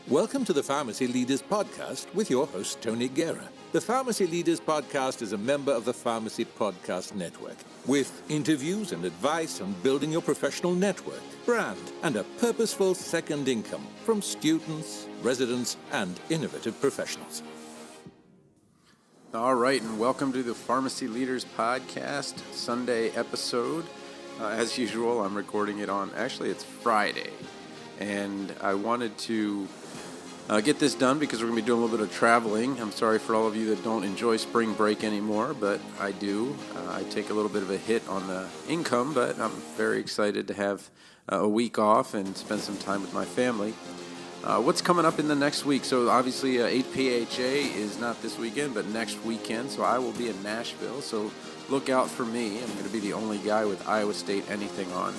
Welcome to the Pharmacy Leaders Podcast with your host, Tony Guerra. The Pharmacy Leaders Podcast is a member of the Pharmacy Podcast Network, with interviews and advice on building your professional network, brand, and a purposeful second income from students, residents, and innovative professionals. All right, and welcome to the Pharmacy Leaders Podcast, Sunday episode. As usual, I'm recording it on, it's Friday, and I wanted to get this done because we're going to be doing a little bit of traveling. I'm sorry for all of you that don't enjoy spring break anymore, but I do. I take a little bit of a hit on the income, but I'm very excited to have a week off and spend some time with my family. What's coming up in the next week? So obviously APhA is not this weekend, but next weekend, so I will be in Nashville, so look out for me. I'm going to be the only guy with Iowa State anything on.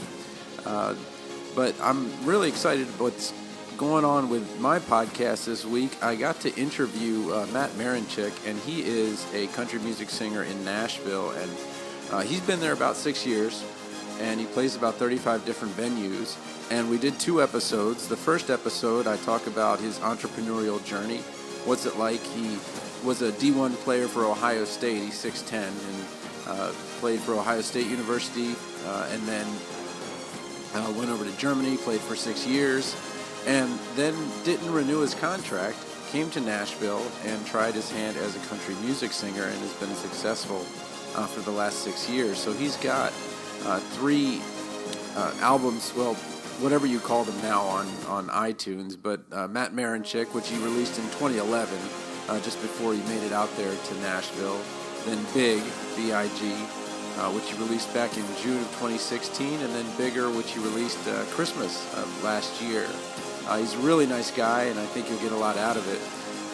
But I'm really excited about what's going on with my podcast this week. I got to interview Matt Marinchick, and he is a country music singer in Nashville, and he's been there about 6 years, and he plays about 35 different venues, and we did 2 episodes. The first episode, I talk about his entrepreneurial journey. What's it like? He was a D1 player for Ohio State. He's 6'10", and played for Ohio State University, and then went over to Germany, played for 6 years, and then didn't renew his contract, came to Nashville and tried his hand as a country music singer and has been successful for the last 6 years. So he's got 3 albums, well, whatever you call them now on iTunes, but Matt Marinchick, which he released in 2011, just before he made it out there to Nashville. Then Big, B-I-G, which he released back in June of 2016, and then Bigger, which he released Christmas of last year. He's a really nice guy, and I think you'll get a lot out of it.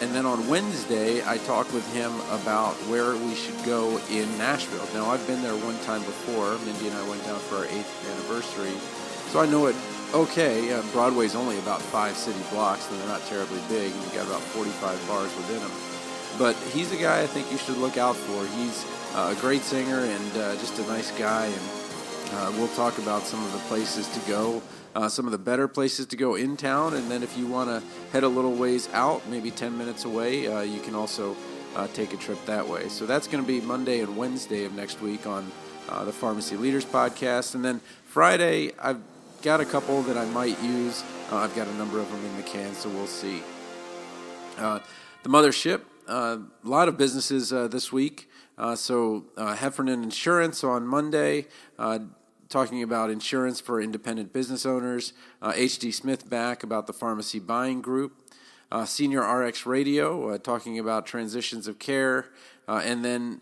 And then on Wednesday, I talked with him about where we should go in Nashville. Now, I've been there one time before. Mindy and I went down for our 8th anniversary, so I know it okay. Broadway's only about 5 city blocks, and they're not terribly big, and you've got about 45 bars within them. But he's a guy I think you should look out for. He's a great singer and just a nice guy, and we'll talk about some of the places to go. Some of the better places to go in town, and then if you want to head a little ways out, maybe 10 minutes away, you can also take a trip that way. So that's going to be Monday and Wednesday of next week on the Pharmacy Leaders Podcast. And then Friday, I've got a couple that I might use. I've got a number of them in the can, so we'll see. The Mothership, a lot of businesses this week. So Heffernan Insurance on Monday, talking about insurance for independent business owners. H.D. Smith back about the pharmacy buying group. Senior RX Radio, talking about transitions of care. And then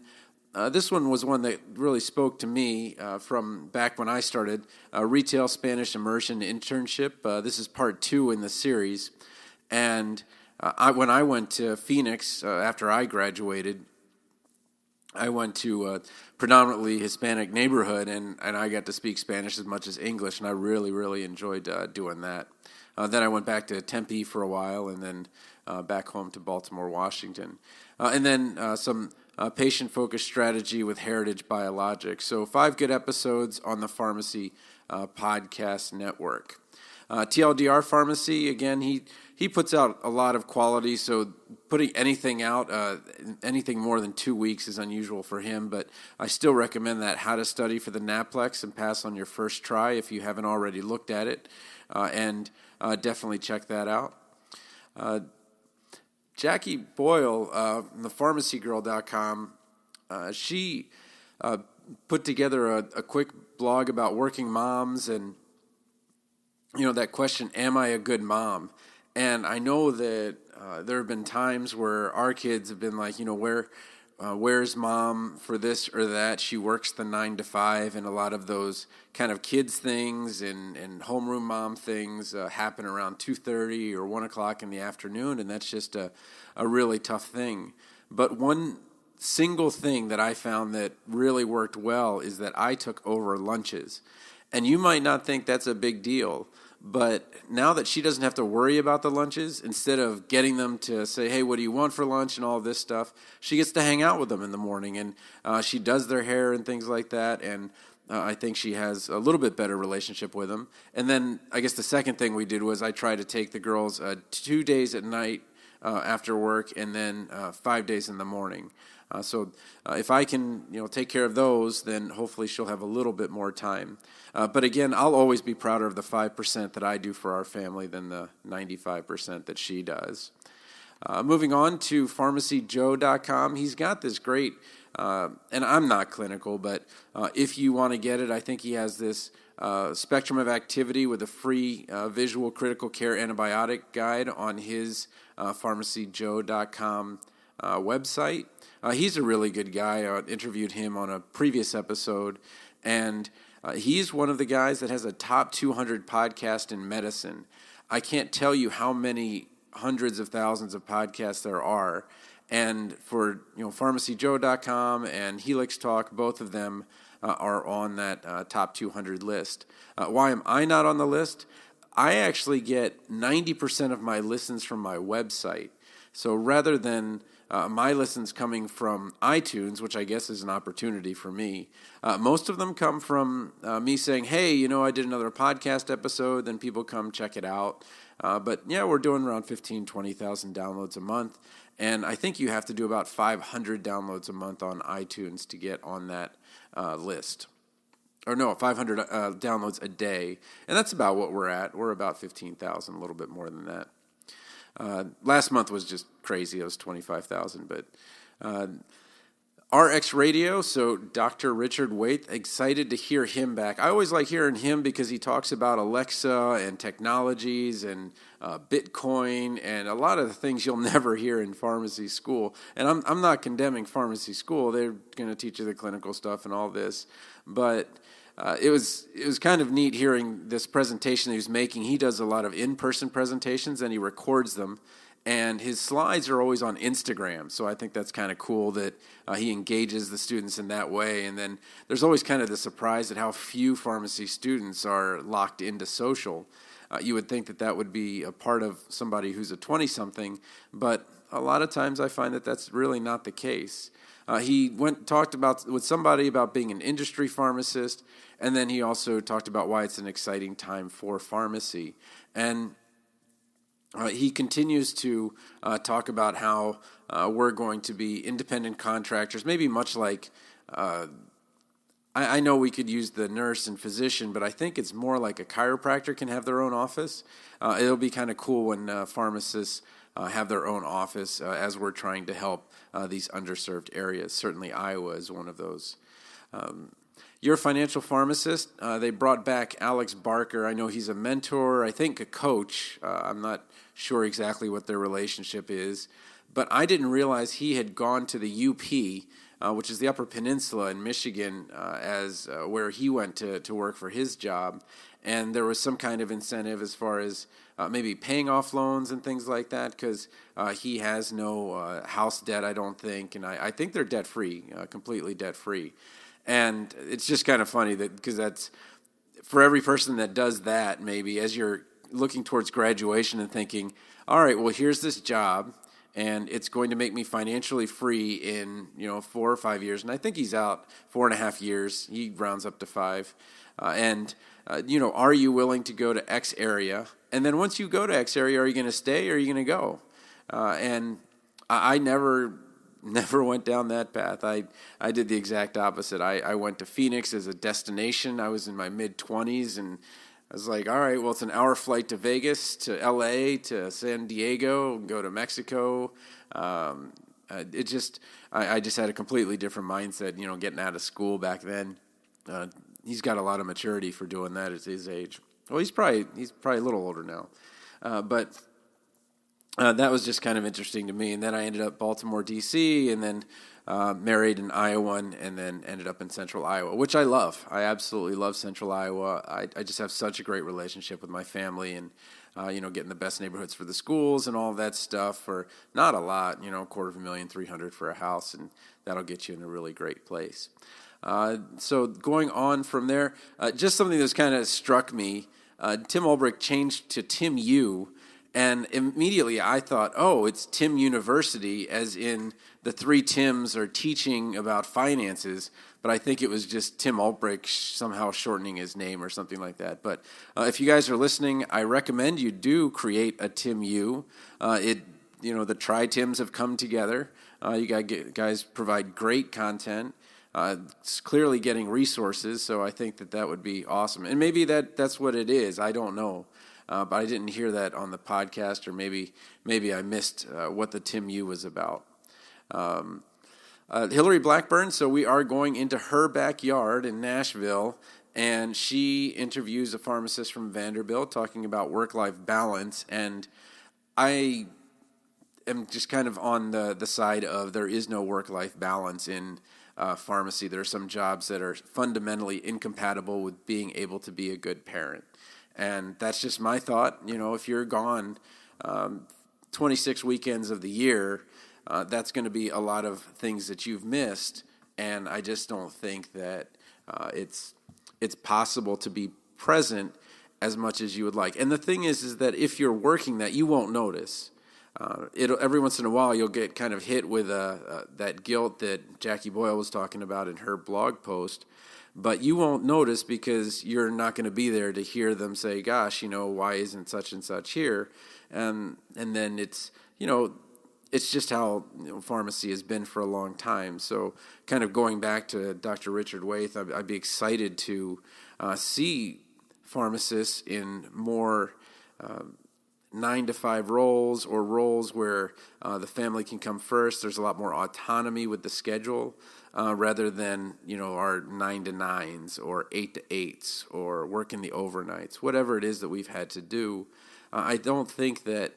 this one was one that really spoke to me from back when I started, Retail Spanish Immersion Internship. This is part 2 in the series. And when I went to Phoenix after I graduated, I went to a predominantly Hispanic neighborhood, and I got to speak Spanish as much as English, and I really, really enjoyed doing that. Then I went back to Tempe for a while, and then back home to Baltimore, Washington. And then some patient-focused strategy with Heritage Biologics. So 5 good episodes on the Pharmacy Podcast Network. TLDR Pharmacy, again, he puts out a lot of quality, so putting anything out, anything more than 2 weeks is unusual for him, but I still recommend that How to Study for the NAPLEX and pass on your first try if you haven't already looked at it, and definitely check that out. Jackie Boyle from thepharmacygirl.com, she put together a quick blog about working moms and that question, am I a good mom? And I know that there have been times where our kids have been like, where's mom for this or that? She works the 9 to 5, and a lot of those kind of kids things and homeroom mom things happen around 2:30 or 1 o'clock in the afternoon, and that's just a really tough thing. But one single thing that I found that really worked well is that I took over lunches. And you might not think that's a big deal, but now that she doesn't have to worry about the lunches, instead of getting them to say, hey, what do you want for lunch and all this stuff, she gets to hang out with them in the morning, and she does their hair and things like that. And I think she has a little bit better relationship with him. And then I guess the second thing we did was I tried to take the girls 2 days at night after work, and then 5 days in the morning. So if I can, take care of those, then hopefully she'll have a little bit more time. But again, I'll always be prouder of the 5% that I do for our family than the 95% that she does. Moving on to pharmacyjoe.com, he's got this great, and I'm not clinical, but if you want to get it, I think he has this spectrum of activity with a free visual critical care antibiotic guide on his pharmacyjoe.com website. He's a really good guy. I interviewed him on a previous episode, and he's one of the guys that has a top 200 podcast in medicine. I can't tell you how many hundreds of thousands of podcasts there are, and for pharmacyjoe.com and Helix Talk, both of them are on that top 200 list. Why am I not on the list? I actually get 90% of my listens from my website. So rather than my listens coming from iTunes, which I guess is an opportunity for me, most of them come from me saying, hey, I did another podcast episode, then people come check it out. But yeah, we're doing around 15,000, 20,000 downloads a month. And I think you have to do about 500 downloads a month on iTunes to get on that list. Or no, 500 downloads a day. And that's about what we're at. We're about 15,000, a little bit more than that. Last month was just crazy. It was 25,000. But RX Radio, so Dr. Richard Waite, excited to hear him back. I always like hearing him because he talks about Alexa and technologies and Bitcoin and a lot of the things you'll never hear in pharmacy school. And I'm not condemning pharmacy school. They're going to teach you the clinical stuff and all this. But it was kind of neat hearing this presentation that he was making. He does a lot of in-person presentations, and he records them. And his slides are always on Instagram, so I think that's kind of cool that he engages the students in that way. And then there's always kind of the surprise at how few pharmacy students are locked into social. You would think that would be a part of somebody who's a 20-something, but a lot of times I find that that's really not the case. He talked with somebody about being an industry pharmacist, and then he also talked about why it's an exciting time for pharmacy. And he continues to talk about how we're going to be independent contractors, maybe much like, I know we could use the nurse and physician, but I think it's more like a chiropractor can have their own office. It'll be kind of cool when pharmacists have their own office as we're trying to help these underserved areas. Certainly Iowa is one of those. Your Financial Pharmacist, they brought back Alex Barker. I know he's a mentor, I think a coach. I'm not sure exactly what their relationship is, but I didn't realize he had gone to the UP, which is the Upper Peninsula in Michigan, as where he went to work for his job. And there was some kind of incentive as far as maybe paying off loans and things like that, because he has no house debt, I don't think. And I think they're debt-free, completely debt-free. And it's just kind of funny because that's for every person that does that, maybe as you're looking towards graduation and thinking, all right, well, here's this job, and it's going to make me financially free in 4 or 5 years. And I think he's out 4.5 years. He rounds up to 5. Are you willing to go to X area? And then once you go to X area, are you going to stay or are you going to go? And I never went down that path. I did the exact opposite. I went to Phoenix as a destination. I was in my mid-20s, and I was like, all right, well, it's an hour flight to Vegas, to L.A., to San Diego, go to Mexico. I just had a completely different mindset, getting out of school back then. He's got a lot of maturity for doing that at his age. Well, he's probably a little older now. But that was just kind of interesting to me. And then I ended up Baltimore, D.C., and then married an Iowan, and then ended up in Central Iowa, which I love. I absolutely love Central Iowa. I just have such a great relationship with my family, and getting the best neighborhoods for the schools and all that stuff for not a lot, $250,000, $300,000 for a house, and that'll get you in a really great place. So going on from there, just something that's kind of struck me. Tim Ulbrich changed to Tim U, And immediately I thought, oh, it's Tim University, as in the three Tims are teaching about finances. But I think it was just Tim Altbrich somehow shortening his name or something like that. But if you guys are listening, I recommend you do create a Tim U. The Tri-Tims have come together. You guys provide great content. It's clearly getting resources, so I think that would be awesome. And maybe that's what it is. I don't know. But I didn't hear that on the podcast, or maybe I missed what the Tim U was about. Hillary Blackburn, so we are going into her backyard in Nashville, and she interviews a pharmacist from Vanderbilt talking about work-life balance, and I am just kind of on the side of there is no work-life balance in pharmacy. There are some jobs that are fundamentally incompatible with being able to be a good parent. And that's just my thought. If you're gone 26 weekends of the year, that's going to be a lot of things that you've missed. And I just don't think that it's possible to be present as much as you would like. And the thing is that if you're working that, you won't notice. Every once in a while, you'll get kind of hit with that guilt that Jackie Boyle was talking about in her blog post. But you won't notice because you're not going to be there to hear them say, gosh, why isn't such and such here? And then it's just how pharmacy has been for a long time. So kind of going back to Dr. Richard Waithe, I'd be excited to see pharmacists in more 9-to-5 roles, or roles where the family can come first. There's a lot more autonomy with the schedule. Rather than, our 9-to-9s or 8-to-8s or working the overnights, whatever it is that we've had to do. I don't think that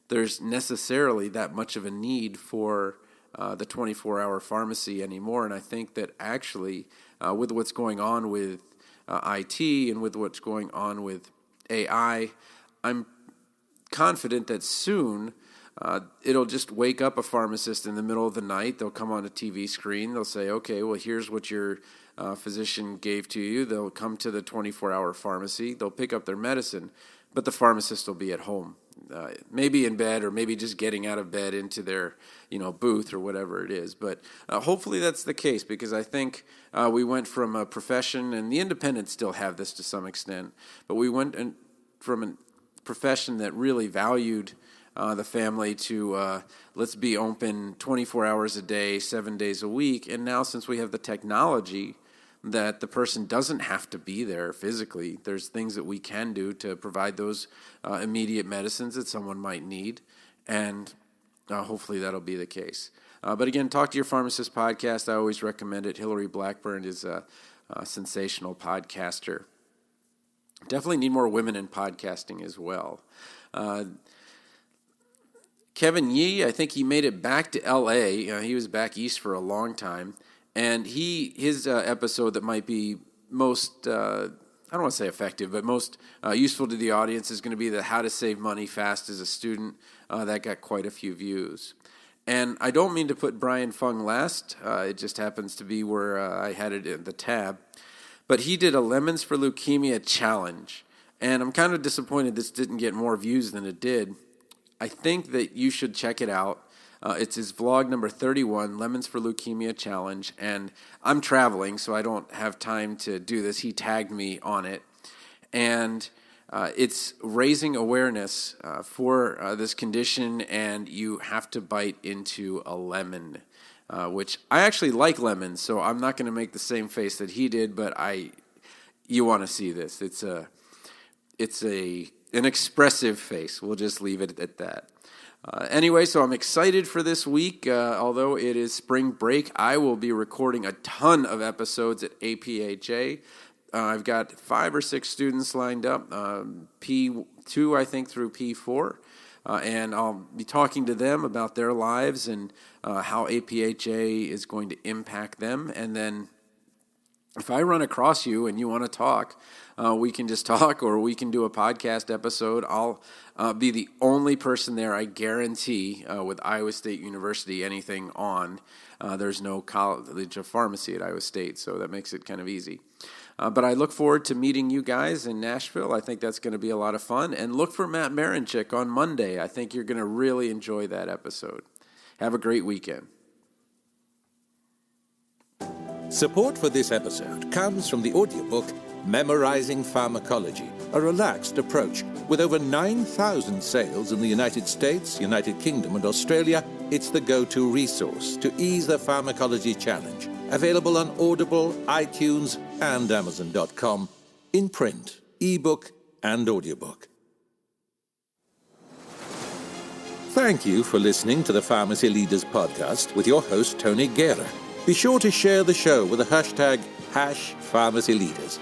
there's necessarily that much of a need for the 24-hour pharmacy anymore. And I think that actually with what's going on with IT and with what's going on with AI, I'm confident that soon it'll just wake up a pharmacist in the middle of the night. They'll come on a TV screen. They'll say, okay, well, here's what your physician gave to you. They'll come to the 24-hour pharmacy. They'll pick up their medicine, but the pharmacist will be at home, maybe in bed, or maybe just getting out of bed into their booth or whatever it is. But hopefully that's the case, because I think we went from a profession, and the independents still have this to some extent, but we went from a profession that really valued the family to let's be open 24 hours a day, 7 days a week. And now, since we have the technology that the person doesn't have to be there physically, there's things that we can do to provide those immediate medicines that someone might need. And hopefully that'll be the case. But again, Talk to Your Pharmacist podcast. I always recommend it. Hillary Blackburn is a sensational podcaster. Definitely need more women in podcasting as well. Kevin Yee, I think he made it back to L.A. He was back east for a long time. And his episode that might be most, I don't want to say effective, but most useful to the audience is going to be the How to Save Money Fast as a Student. That got quite a few views. And I don't mean to put Brian Fung last. It just happens to be where I had it in the tab. But he did a Lemons for Leukemia challenge. And I'm kind of disappointed this didn't get more views than it did. I think that you should check it out. It's his vlog number 31, Lemons for Leukemia Challenge. And I'm traveling, so I don't have time to do this. He tagged me on it. And it's raising awareness for this condition, and you have to bite into a lemon, which I actually like lemons, so I'm not going to make the same face that he did, but you want to see this. It's an expressive face. We'll just leave it at that. Anyway, so I'm excited for this week. Although it is spring break, I will be recording a ton of episodes at APhA. I've got 5 or 6 students lined up, P2, I think, through P4. And I'll be talking to them about their lives and how APhA is going to impact them. And then if I run across you and you want to talk, we can just talk, or we can do a podcast episode. I'll be the only person there, I guarantee, with Iowa State University, anything on. There's no college of pharmacy at Iowa State, so that makes it kind of easy. But I look forward to meeting you guys in Nashville. I think that's going to be a lot of fun. And look for Matt Marinchick on Monday. I think you're going to really enjoy that episode. Have a great weekend. Support for this episode comes from the audiobook Memorizing Pharmacology, a relaxed approach. With over 9,000 sales in the United States, United Kingdom, and Australia, it's the go-to resource to ease the pharmacology challenge. Available on Audible, iTunes, and Amazon.com, in print, ebook, and audiobook. Thank you for listening to the Pharmacy Leaders Podcast with your host, Tony Guerra. Be sure to share the show with the hashtag #PharmacyLeaders.